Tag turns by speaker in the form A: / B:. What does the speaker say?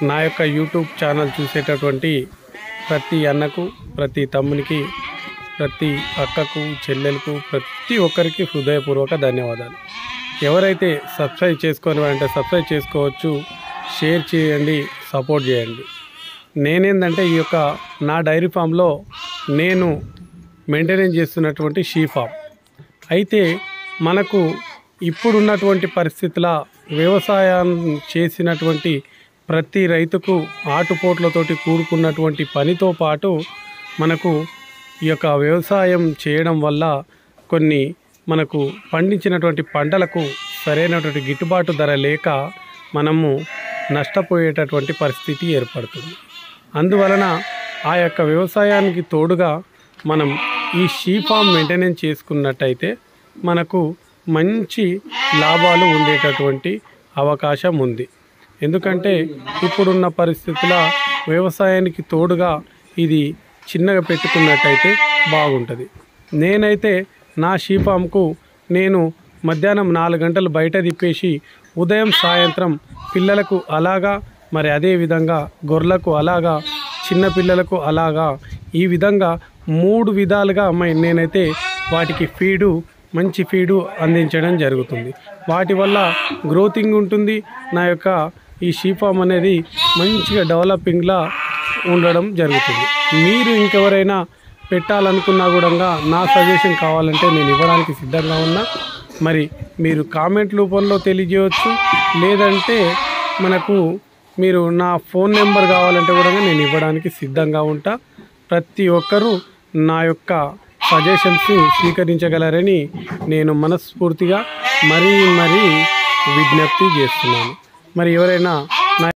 A: నా యొక్క YouTube channel చూసేటటువంటి ప్రతి అన్నకు, ప్రతి తమ్మునికి, ప్రతి అక్కకు, చెల్లెలకు, ప్రతి ఒక్కరికి హృదయపూర్వక ధన్యవాదాలు. ఎవరైతే సబ్స్క్రైబ్ చేసుకొని అంటే సబ్స్క్రైబ్ చేసుకోవచ్చు, షేర్ చేయండి, సపోర్ట్ చేయండి. నేనేందంటే ఈ యొక్క నా డైరీ ఫామ్లో నేను మెయింటెనెన్స్ చేస్తున్నటువంటి షీ ఫామ్. అయితే మనకు ఇప్పుడున్నటువంటి పరిస్థితుల వ్యవసాయం చేసినటువంటి ప్రతి రైతుకు ఆటుపోట్లతోటి కూడుకున్నటువంటి పనితో పాటు మనకు ఈ యొక్క వ్యవసాయం చేయడం వల్ల కొన్ని మనకు పండించినటువంటి పంటలకు సరైనటువంటి గిట్టుబాటు ధర లేక మనము నష్టపోయేటటువంటి పరిస్థితి ఏర్పడుతుంది. అందువలన ఆ యొక్క వ్యవసాయానికి తోడుగా మనం ఈ షీ ఫామ్ మెయింటెనెన్స్ చేసుకున్నట్టయితే మనకు మంచి లాభాలు ఉండేటటువంటి అవకాశం ఉంది. ఎందుకంటే ఇప్పుడున్న పరిస్థితుల వ్యవసాయానికి తోడుగా ఇది చిన్నగా పెట్టుకున్నట్టయితే బాగుంటుంది. నేనైతే నా షీ ఫామ్కు నేను మధ్యాహ్నం 4 గంటలు బయట తిప్పేసి ఉదయం సాయంత్రం పిల్లలకు అలాగా, మరి అదేవిధంగా గొర్రెలకు అలాగా, చిన్న పిల్లలకు అలాగా, ఈ విధంగా 3 విధాలుగా నేనైతే వాటికి మంచి ఫీడు అందించడం జరుగుతుంది. వాటి వల్ల గ్రోతింగ్ ఉంటుంది. నా యొక్క ఈ షీ ఫామ్ అనేది మంచిగా డెవలపింగ్లా ఉండడం జరుగుతుంది. మీరు ఇంకెవరైనా పెట్టాలనుకున్నా కూడా నా సజెషన్ కావాలంటే నేను ఇవ్వడానికి సిద్ధంగా ఉన్నా. మరి మీరు కామెంట్ రూపంలో తెలియజేయవచ్చు, లేదంటే మీరు నా ఫోన్ నెంబర్ కావాలంటే కూడా నేను ఇవ్వడానికి సిద్ధంగా ఉంటా. ప్రతి ఒక్కరూ నా యొక్క సజెషన్స్ స్వీకరించగలరని నేను మనస్ఫూర్తిగా మరీ విజ్ఞప్తి చేస్తున్నాను. మరి ఎవరైనా